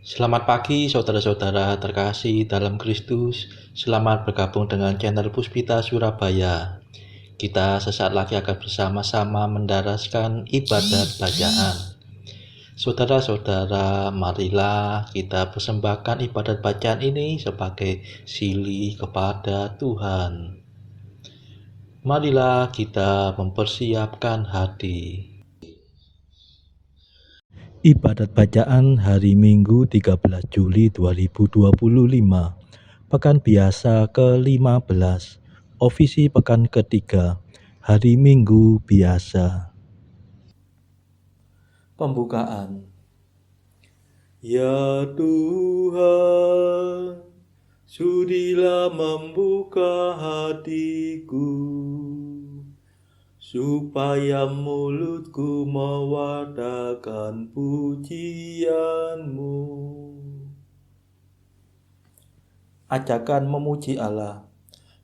Selamat pagi saudara-saudara terkasih dalam Kristus. Selamat bergabung dengan channel Puspita Surabaya. Kita sesaat lagi akan bersama-sama mendaraskan ibadat bacaan. Saudara-saudara, marilah kita persembahkan ibadat bacaan ini sebagai silih kepada Tuhan. Marilah kita mempersiapkan hati. Ibadat bacaan hari Minggu 13 Juli 2025, Pekan Biasa ke-15, Ofisi Pekan ketiga, Hari Minggu Biasa. Pembukaan. Ya Tuhan, sudilah membuka hatiku, supaya mulutku mewartakan pujian-Mu. Ajakan memuji Allah.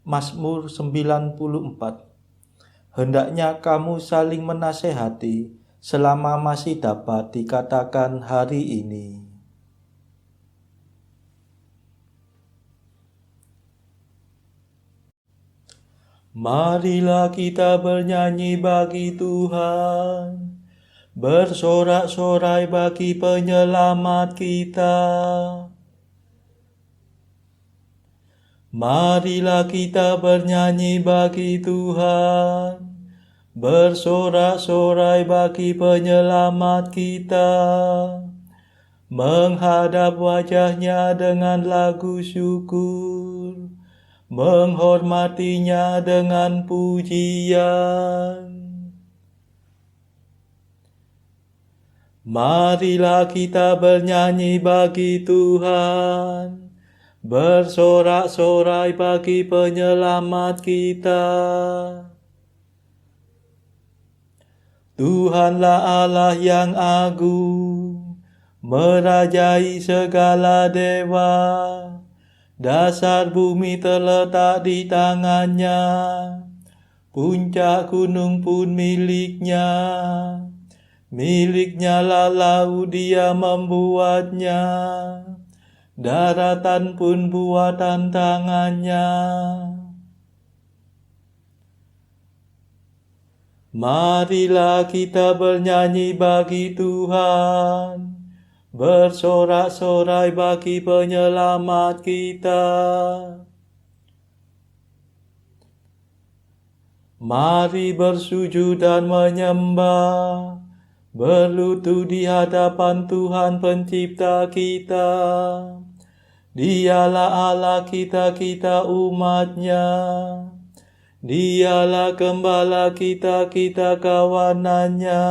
Mazmur 94. Hendaknya kamu saling menasehati selama masih dapat dikatakan hari ini. Marilah kita bernyanyi bagi Tuhan, bersorak-sorai bagi penyelamat kita. Marilah kita bernyanyi bagi Tuhan, bersorak-sorai bagi penyelamat kita, menghadap wajahnya dengan lagu syukur, menghormatinya dengan pujian. Marilah kita bernyanyi bagi Tuhan, bersorak-sorai bagi penyelamat kita. Tuhanlah Allah yang agung, merajai segala dewa. Dasar bumi terletak di tangannya, puncak gunung pun miliknya. Miliknya lah laut, dia membuatnya, daratan pun buatan tangannya. Marilah kita bernyanyi bagi Tuhan, bersorak-sorai bagi penyelamat kita. Mari bersujud dan menyembah, berlutut di hadapan Tuhan pencipta kita. Dialah Allah kita, kita umatnya. Dialah gembala kita, kita kawanannya.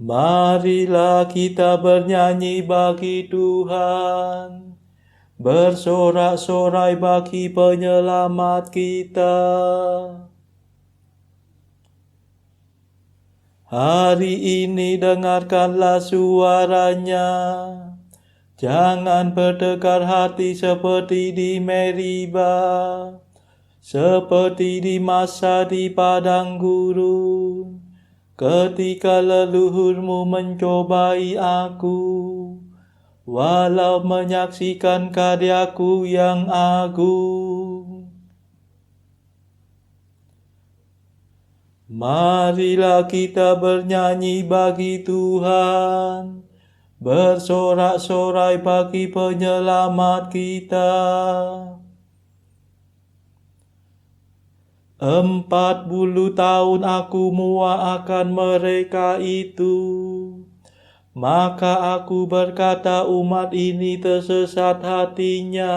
Marilah kita bernyanyi bagi Tuhan, bersorak-sorai bagi penyelamat kita. Hari ini dengarkanlah suaranya, jangan berdegar hati seperti di Meriba, seperti di masa di padang gurun, ketika leluhurmu mencobai aku, walau menyaksikan karyaku yang agung. Marilah kita bernyanyi bagi Tuhan, bersorak-sorai bagi penyelamat kita. 40 tahun aku muak akan mereka itu, maka aku berkata umat ini tersesat hatinya.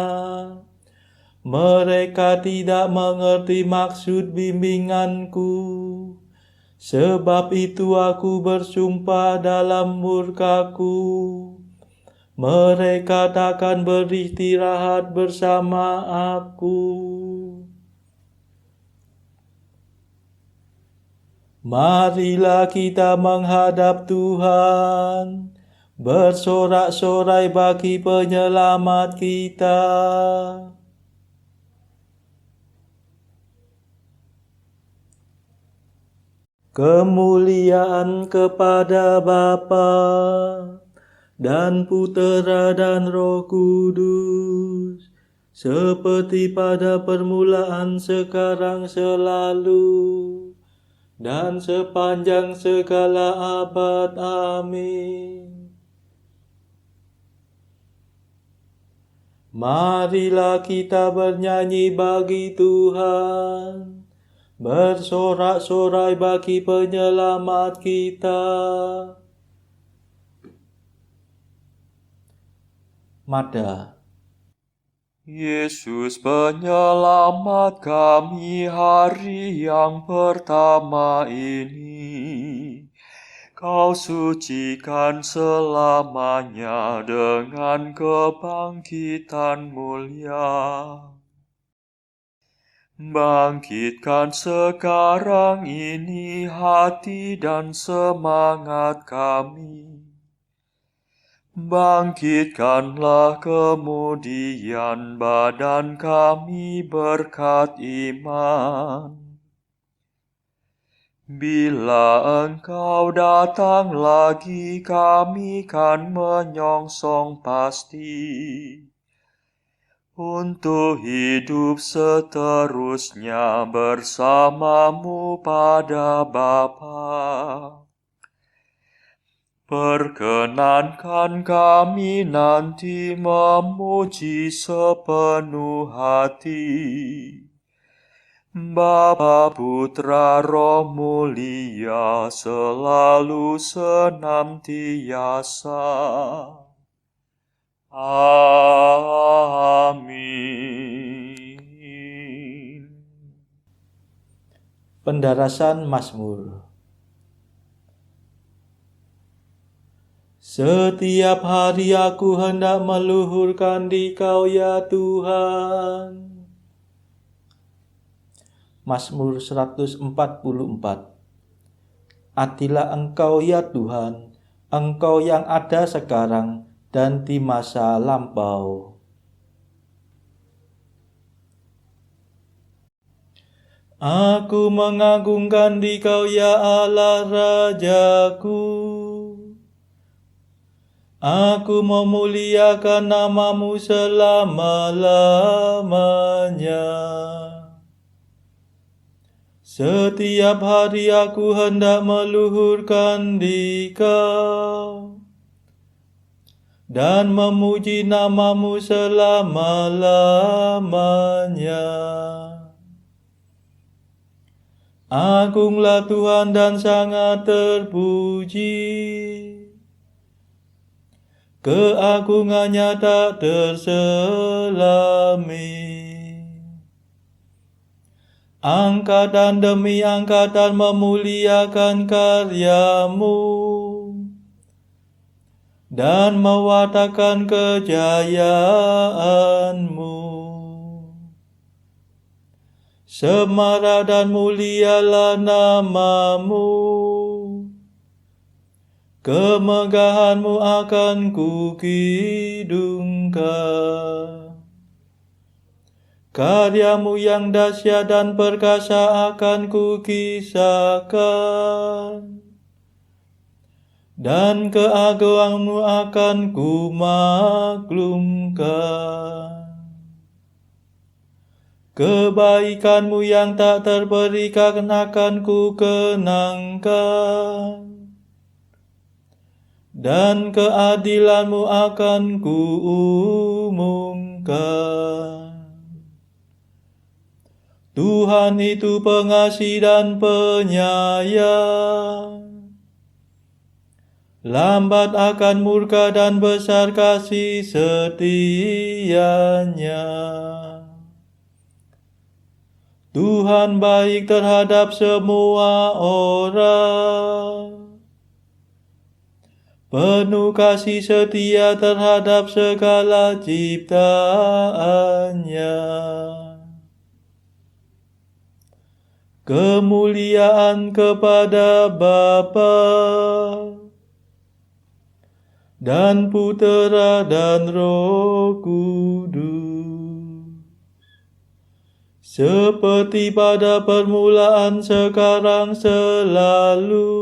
Mereka tidak mengerti maksud bimbinganku, sebab itu aku bersumpah dalam murkaku, mereka takkan beristirahat bersama aku. Marilah kita menghadap Tuhan, bersorak-sorai bagi penyelamat kita. Kemuliaan kepada Bapa dan Putera dan Roh Kudus, seperti pada permulaan, sekarang, selalu, dan sepanjang segala abad. Amin. Marilah kita bernyanyi bagi Tuhan, bersorak-sorai bagi penyelamat kita. Mada. Yesus penyelamat kami hari yang pertama ini. Kau sucikan selamanya dengan kebangkitan mulia. Bangkitkan sekarang ini hati dan semangat kami. Bangkitkanlah kemudian badan kami berkat iman. Bila Engkau datang lagi, kami kan menyongsong pasti untuk hidup seterusnya bersamamu pada Bapa. Perkenankan kami nanti memuji sepenuh hati Bapa, Putra, Roh Mulia, selalu senantiasa. Amin. Pendarasan Mazmur. Setiap hari aku hendak meluhurkan Dikau, ya Tuhan. Mazmur 144. Adilah Engkau, ya Tuhan, Engkau yang ada sekarang dan di masa lampau. Aku mengagungkan Dikau, ya Allah Rajaku. Aku memuliakan nama-Mu selama-lamanya. Setiap hari aku hendak meluhurkan Dikau dan memuji nama-Mu selama-lamanya. Agunglah Tuhan dan sangat terpuji. Keagungannya tak terselami. Angkatan demi angkatan memuliakan karya-Mu dan mewartakan kejayaan-Mu. Semarak dan mulialah nama-Mu. Kemegahan-Mu akan kukidungkan. Karya-Mu yang dahsyat dan perkasa akan kukisahkan, dan keagungan-Mu akan kumaklumkan. Kebaikan-Mu yang tak terperikan akan kukenangkan, dan keadilan-Mu akan kuumumkan. Tuhan itu pengasih dan penyayang, lambat akan murka dan besar kasih setianya. Tuhan baik terhadap semua orang, penuh kasih setia terhadap segala ciptaannya. Kemuliaan kepada Bapa dan Putera dan Roh Kudus, seperti pada permulaan, sekarang, selalu,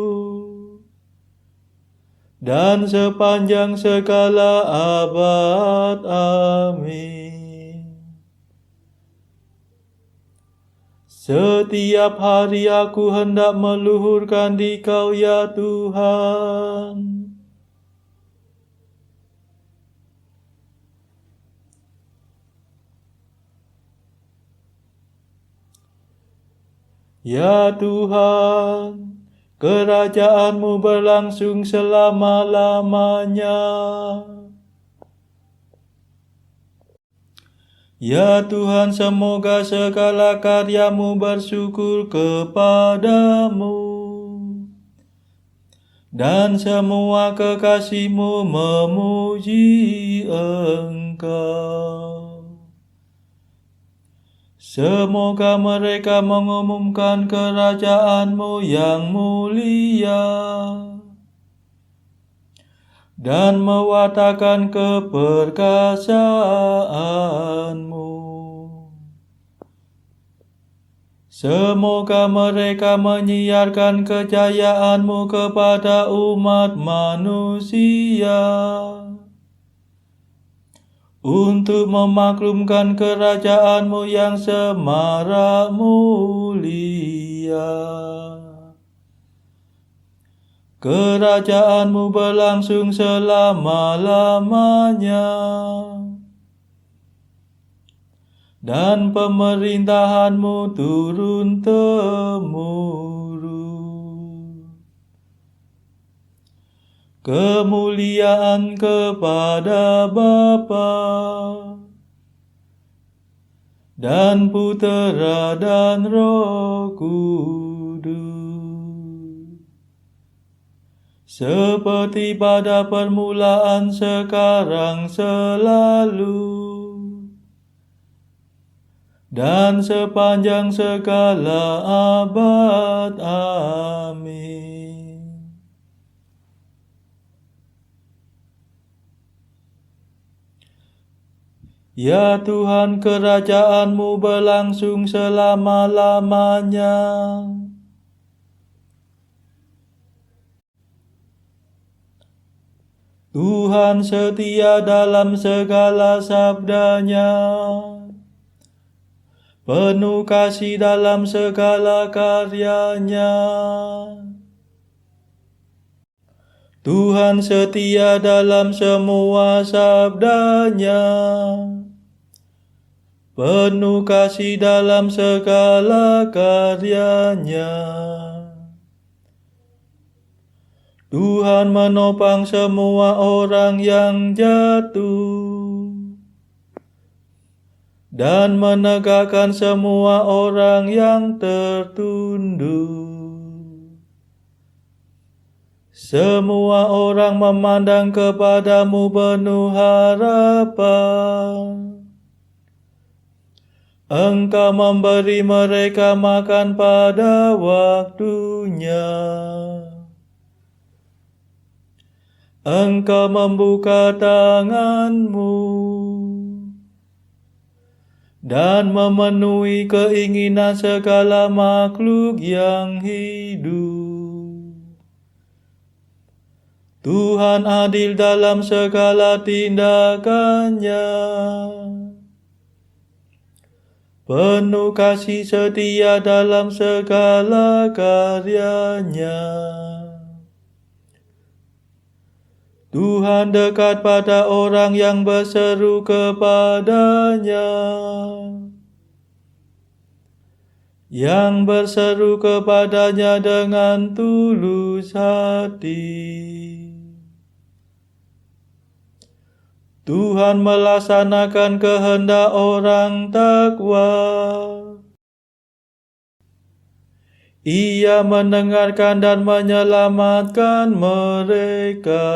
dan sepanjang segala abad. Amin. Setiap hari aku hendak meluhurkan Dikau, ya Tuhan. Ya Tuhan, kerajaan-Mu berlangsung selama-lamanya. Ya Tuhan, semoga segala karya-Mu bersyukur kepadamu, dan semua kekasih-Mu memuji Engkau. Semoga mereka mengumumkan kerajaan-Mu yang mulia, dan mewartakan keperkasaan-Mu. Semoga mereka menyiarkan kejayaan-Mu kepada umat manusia, untuk memaklumkan kerajaan-Mu yang semarak mulia. Kerajaan-Mu berlangsung selama-lamanya, dan pemerintahan-Mu turun-temurun. Kemuliaan kepada Bapa dan Putera dan Roh Kudus, seperti pada permulaan, sekarang, selalu, dan sepanjang segala abad. Amin. Ya Tuhan, kerajaan-Mu berlangsung selama-lamanya. Tuhan setia dalam segala sabda-Nya, penuh kasih dalam segala karya-Nya. Tuhan setia dalam semua sabda-Nya, penuh kasih dalam segala karya-Nya. Tuhan menopang semua orang yang jatuh, dan menegakkan semua orang yang tertunduk. Semua orang memandang kepada-Mu penuh harapan. Engkau memberi mereka makan pada waktunya. Engkau membuka tangan-Mu dan memenuhi keinginan segala makhluk yang hidup. Tuhan adil dalam segala tindakan-Nya, penuh kasih setia dalam segala karya-Nya. Tuhan dekat pada orang yang berseru kepada-Nya, yang berseru kepada-Nya dengan tulus hati. Tuhan melaksanakan kehendak orang takwa. Ia mendengarkan dan menyelamatkan mereka.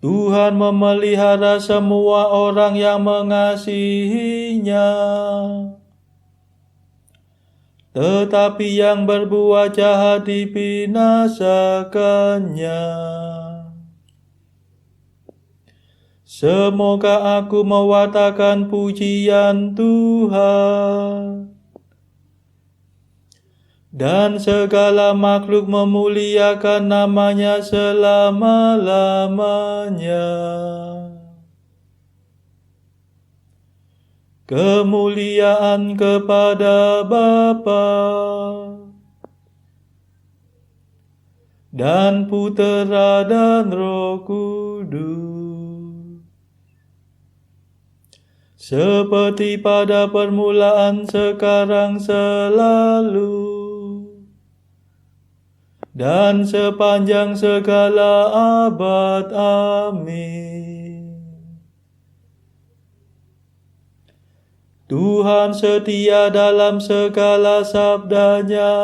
Tuhan memelihara semua orang yang mengasihi-Nya, tetapi yang berbuat jahat dibinasakannya. Semoga aku mewartakan pujian Tuhan, dan segala makhluk memuliakan nama-Nya selama-lamanya. Kemuliaan kepada Bapa dan Putera dan Roh Kudus, seperti pada permulaan, sekarang, selalu, dan sepanjang segala abad. Amin. Tuhan setia dalam segala sabda-Nya,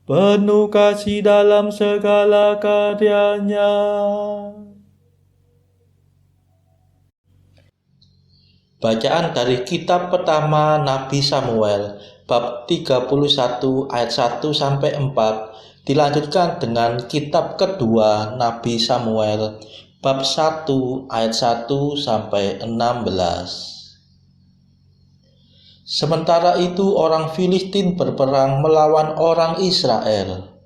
penuh kasih dalam segala karya-Nya. Bacaan dari kitab pertama Nabi Samuel, bab 31 ayat 1 sampai 4, dilanjutkan dengan kitab kedua Nabi Samuel, bab 1 ayat 1 sampai 16. Sementara itu orang Filistin berperang melawan orang Israel.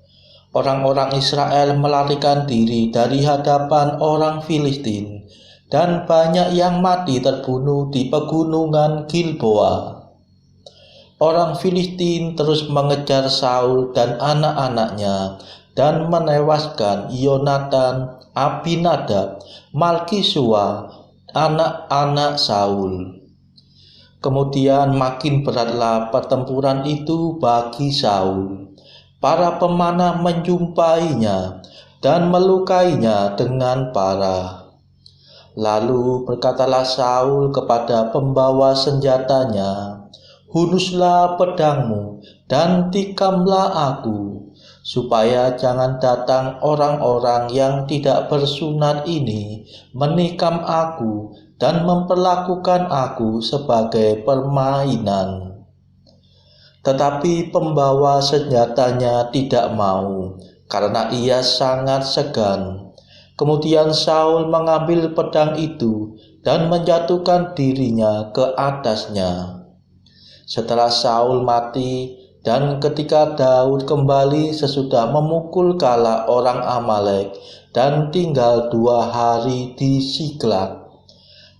Orang-orang Israel melarikan diri dari hadapan orang Filistin, dan banyak yang mati terbunuh di pegunungan Gilboa. Orang Filistin terus mengejar Saul dan anak-anaknya dan menewaskan Yonatan, Abinadab, Malkisua, anak-anak Saul. Kemudian makin beratlah pertempuran itu bagi Saul. Para pemanah menjumpainya dan melukainya dengan parah. Lalu berkatalah Saul kepada pembawa senjatanya, "Hunuslah pedangmu dan tikamlah aku, supaya jangan datang orang-orang yang tidak bersunat ini menikam aku dan memperlakukan aku sebagai permainan." Tetapi pembawa senjatanya tidak mau, karena ia sangat segan. Kemudian Saul mengambil pedang itu dan menjatuhkan dirinya ke atasnya. Setelah Saul mati, dan ketika Daud kembali sesudah memukul kala orang Amalek dan tinggal 2 hari di Siklag,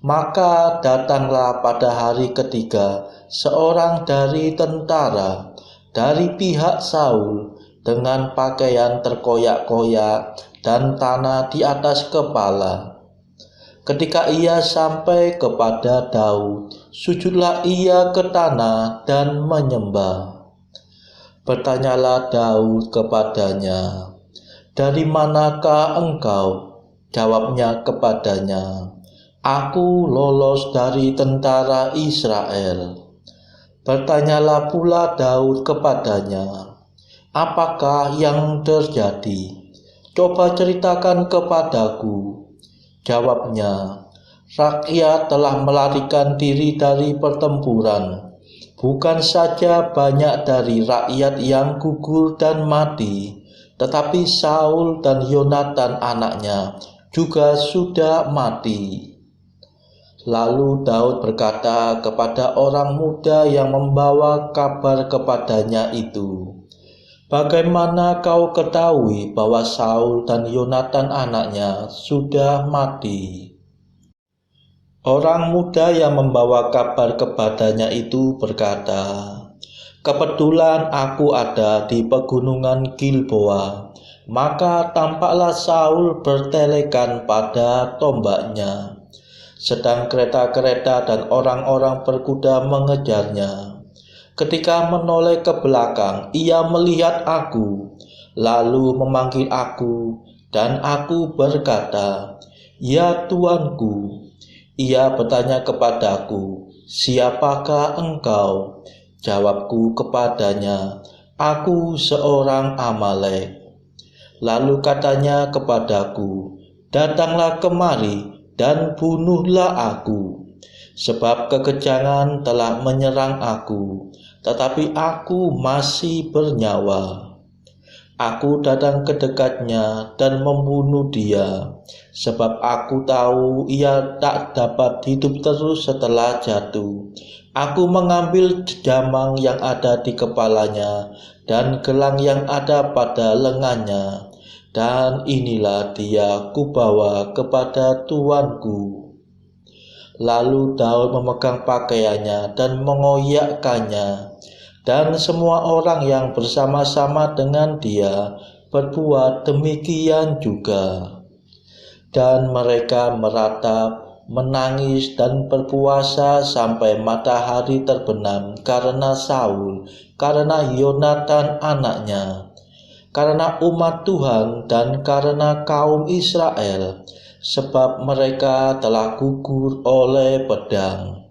maka datanglah pada hari ketiga seorang dari tentara dari pihak Saul dengan pakaian terkoyak-koyak dan tanah di atas kepala. Ketika ia sampai kepada Daud, sujudlah ia ke tanah dan menyembah. Bertanyalah Daud kepadanya, "Dari manakah engkau?" Jawabnya kepadanya, "Aku lolos dari tentara Israel." Bertanyalah pula Daud kepadanya, "Apakah yang terjadi? Coba ceritakan kepadaku." Jawabnya, "Rakyat telah melarikan diri dari pertempuran. Bukan saja banyak dari rakyat yang gugur dan mati, tetapi Saul dan Yonatan anaknya juga sudah mati." Lalu Daud berkata kepada orang muda yang membawa kabar kepadanya itu, "Bagaimana kau ketahui bahwa Saul dan Yonatan anaknya sudah mati?" Orang muda yang membawa kabar kepadanya itu berkata, "Kebetulan aku ada di pegunungan Gilboa, maka tampaklah Saul bertelekan pada tombaknya, sedang kereta-kereta dan orang-orang berkuda mengejarnya. Ketika menoleh ke belakang, ia melihat aku, lalu memanggil aku, dan aku berkata, 'Ya Tuanku.' Ia bertanya kepadaku, 'Siapakah engkau?' Jawabku kepadanya, 'Aku seorang Amalek.' Lalu katanya kepadaku, 'Datanglah kemari dan bunuhlah aku, sebab kekejangan telah menyerang aku, tetapi aku masih bernyawa.' Aku datang ke dekatnya dan membunuh dia, sebab aku tahu ia tak dapat hidup terus setelah jatuh. Aku mengambil jamang yang ada di kepalanya dan gelang yang ada pada lengannya, dan inilah dia kubawa kepada tuanku. Lalu Daud memegang pakaiannya dan mengoyakkannya, dan semua orang yang bersama-sama dengan dia berbuat demikian juga. Dan mereka meratap, menangis dan berpuasa sampai matahari terbenam karena Saul, karena Yonatan anaknya, karena umat Tuhan dan karena kaum Israel, sebab mereka telah gugur oleh pedang.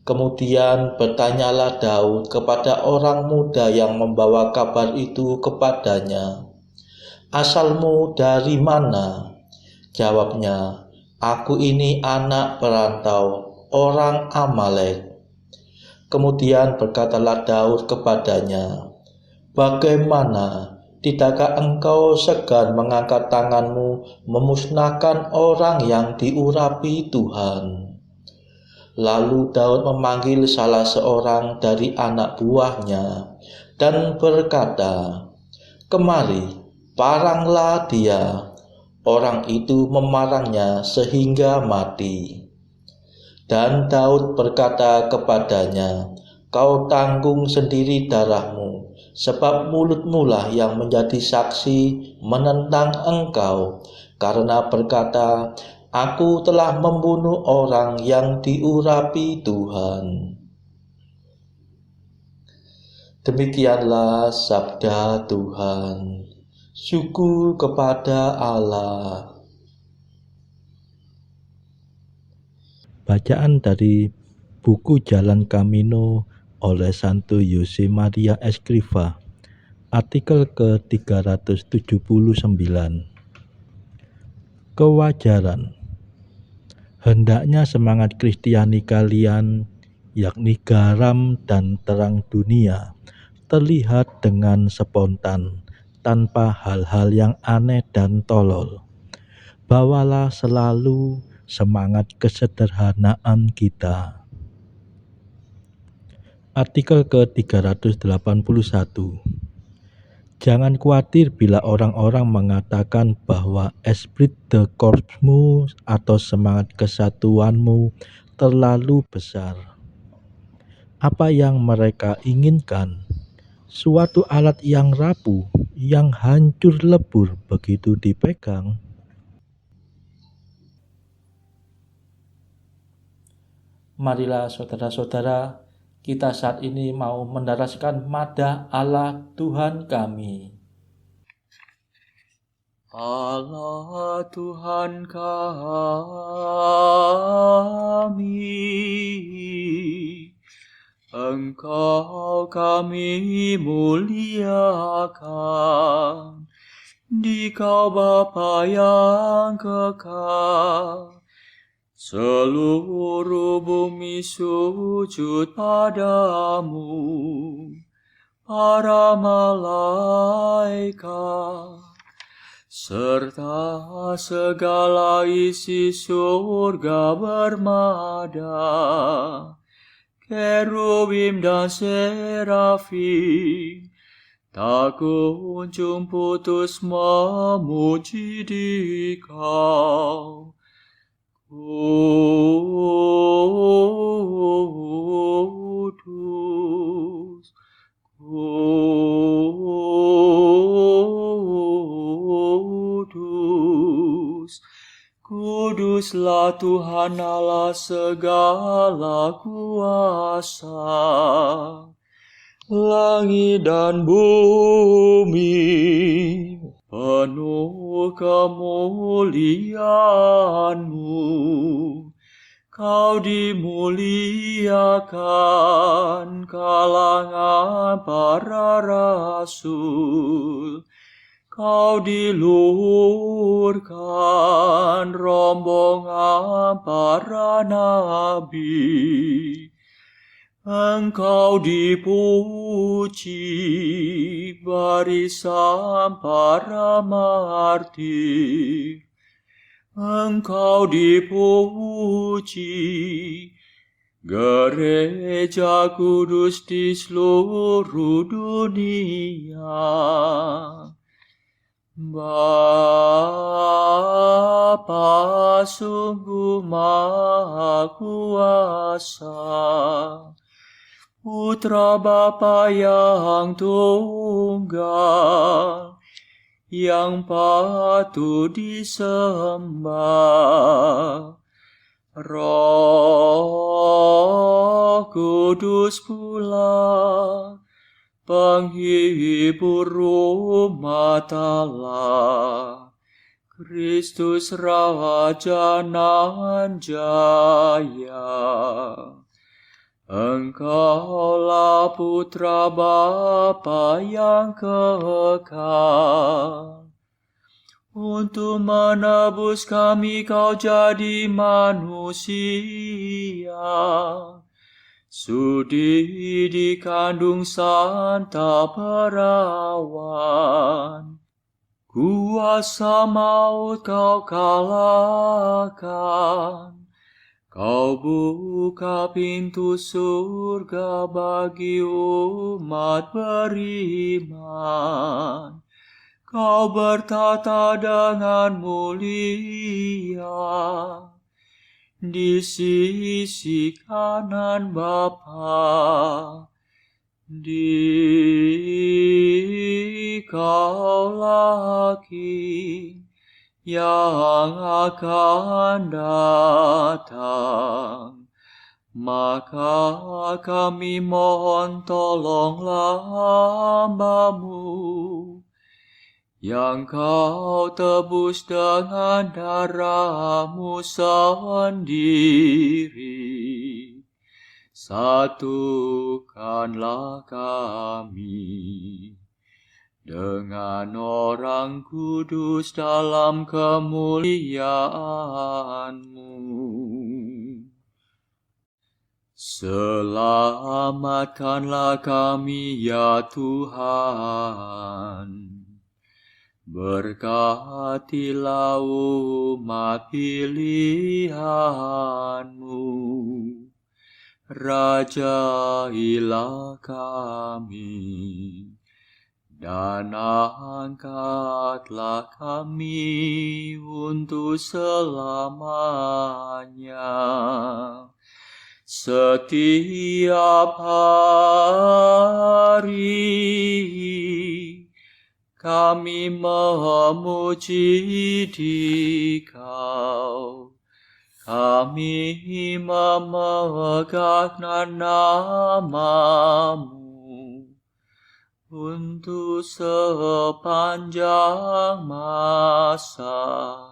Kemudian bertanyalah Daud kepada orang muda yang membawa kabar itu kepadanya, "Asalmu dari mana?" Jawabnya, "Aku ini anak perantau, orang Amalek." Kemudian berkatalah Daud kepadanya, "Bagaimana? Tidakkah engkau segan mengangkat tanganmu memusnahkan orang yang diurapi Tuhan?" Lalu Daud memanggil salah seorang dari anak buahnya dan berkata, "Kemari, paranglah dia." Orang itu memarangnya sehingga mati. Dan Daud berkata kepadanya, "Kau tanggung sendiri darahmu, sebab mulutmu lah yang menjadi saksi menentang engkau, karena berkata, 'Aku telah membunuh orang yang diurapi Tuhan.'" Demikianlah sabda Tuhan. Syukur kepada Allah. Bacaan dari buku Jalan Camino oleh Santo Jose Maria Escrivá, artikel ke-379. Kewajaran. Hendaknya semangat Kristiani kalian, yakni garam dan terang dunia, terlihat dengan spontan, tanpa hal-hal yang aneh dan tolol. Bawalah selalu semangat kesederhanaan kita. Artikel ke-381. Jangan khawatir bila orang-orang mengatakan bahwa esprit de corps-mu atau semangat kesatuanmu terlalu besar. Apa yang mereka inginkan? Suatu alat yang rapuh, yang hancur lebur begitu dipegang. Marilah saudara-saudara, kita saat ini mau mendaraskan madah Allah Tuhan kami. Allah Tuhan kami, Engkau kami muliakan, Dikau Bapa yang kekal. Seluruh bumi sujud padamu, para malaikat, serta segala isi surga bermada, kerubim dan serafim, tak kunjung putus memuji Dikau. Kudus, kudus, kuduslah Tuhan Allah segala kuasa. Langit dan bumi penuh kemuliaan-Mu. Kau dimuliakan kalangan para rasul. Kau diluhurkan rombongan para nabi. Engkau dipuji barisan para martir. Engkau dipuji gereja kudus di seluruh dunia. Bapa sungguh maha kuasa, Putra Bapa yang tunggal, yang patut disembah. Roh Kudus pula, penghibur umat Allah, Kristus Raja nan jaya. Engkaulah Putra Bapa yang kekal. Untuk menebus kami kau jadi manusia. Sudi dikandung Santa Perawan. Kuasa maut kau kalahkan. Kau buka pintu surga bagi umat beriman. Kau bertata dengan mulia di sisi kanan Bapa. Dikaulah King yang akan datang. Maka kami mohon tolonglah hamba-Mu yang kau tebus dengan darah-Mu sendiri. Satukanlah kami dengan orang kudus dalam kemuliaan-Mu. Selamatkanlah kami ya Tuhan. Berkatilah umat pilihan-Mu. Rajailah kami dan angkatlah kami untuk selamanya. Setiap hari kami memuji Dikau. Kami memegang nama-Mu untuk sepanjang masa.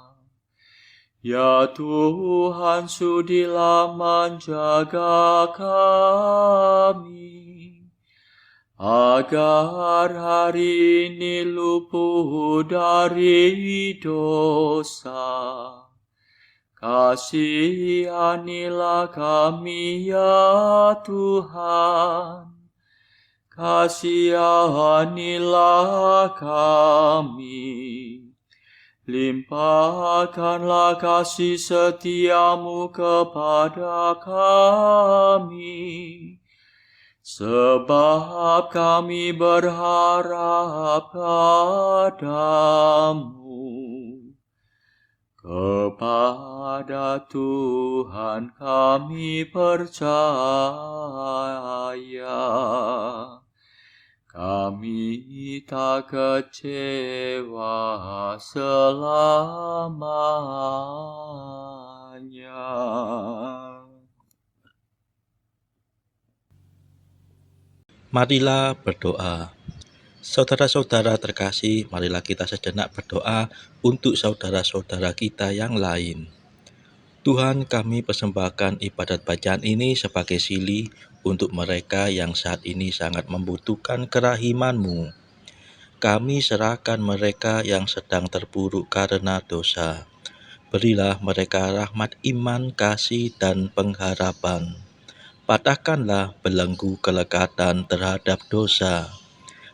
Ya Tuhan, sudilah menjaga kami, agar hari ini luput dari dosa. Kasihanilah kami ya Tuhan, kasihanilah kami. Limpahkanlah kasih setia-Mu kepada kami, sebab kami berharap padamu. Kepada Tuhan kami percaya, kami tak kecewa selamanya. Marilah berdoa. Saudara-saudara terkasih, marilah kita sejenak berdoa untuk saudara-saudara kita yang lain. Tuhan, kami persembahkan ibadat bacaan ini sebagai sili untuk mereka yang saat ini sangat membutuhkan kerahiman-Mu. Kami serahkan mereka yang sedang terpuruk karena dosa. Berilah mereka rahmat iman, kasih, dan pengharapan. patahkanlah belenggu kelekatan terhadap dosa.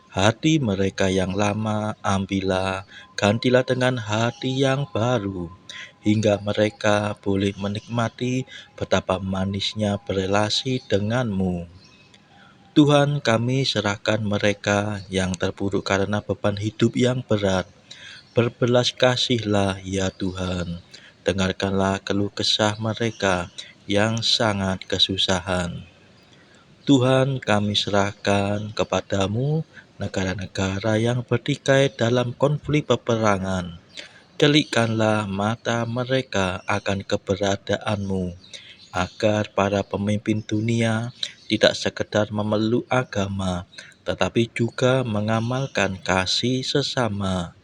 Hati mereka yang lama ambillah, gantilah dengan hati yang baru, hingga mereka boleh menikmati betapa manisnya berelasi denganmu. Tuhan, kami serahkan mereka yang terpuruk karena beban hidup yang berat. Berbelas kasihlah ya Tuhan, dengarkanlah keluh kesah mereka yang sangat kesusahan. Tuhan, kami serahkan kepadamu negara-negara yang bertikai dalam konflik peperangan. Celikkanlah mata mereka akan keberadaanmu, agar para pemimpin dunia tidak sekedar memeluk agama, tetapi juga mengamalkan kasih sesama.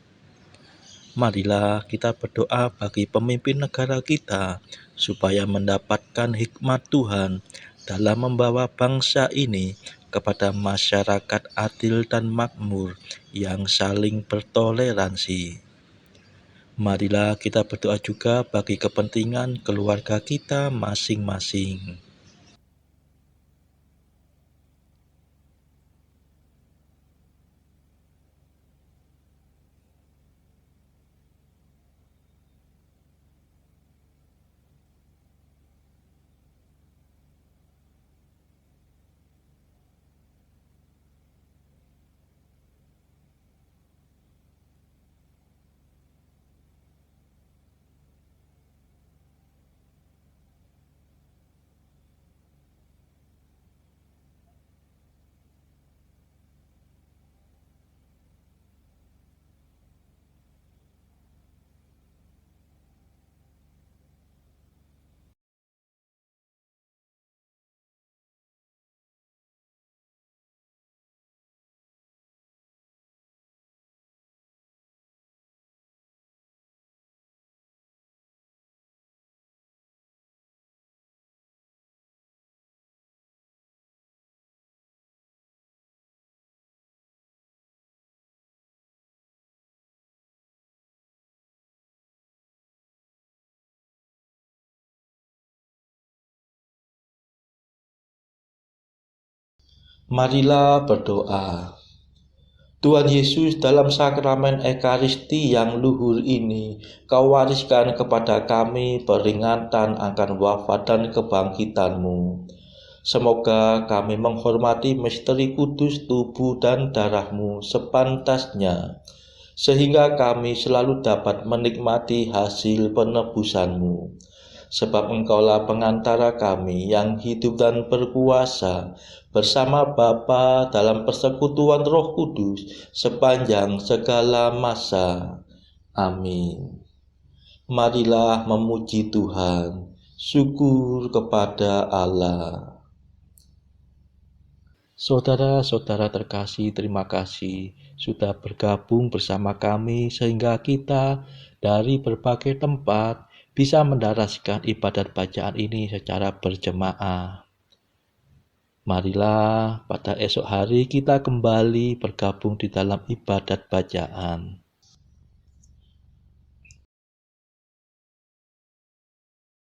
Marilah kita berdoa bagi pemimpin negara kita, supaya mendapatkan hikmat Tuhan dalam membawa bangsa ini kepada masyarakat adil dan makmur yang saling bertoleransi. Marilah kita berdoa juga bagi kepentingan keluarga kita masing-masing. Marilah berdoa. Tuhan Yesus, dalam sakramen Ekaristi yang luhur ini, Kau wariskan kepada kami peringatan akan wafat dan kebangkitan-Mu. Semoga kami menghormati misteri kudus tubuh dan darah-Mu sepantasnya, sehingga kami selalu dapat menikmati hasil penebusan-Mu. Sebab Engkaulah pengantara kami yang hidup dan berkuasa bersama Bapa dalam persekutuan Roh Kudus sepanjang segala masa. Amin. Marilah memuji Tuhan. Syukur kepada Allah. Saudara-saudara terkasih, terima kasih sudah bergabung bersama kami sehingga kita dari berbagai tempat bisa mendaraskan ibadat bacaan ini secara berjemaah. Marilah pada esok hari kita kembali bergabung di dalam ibadat bacaan.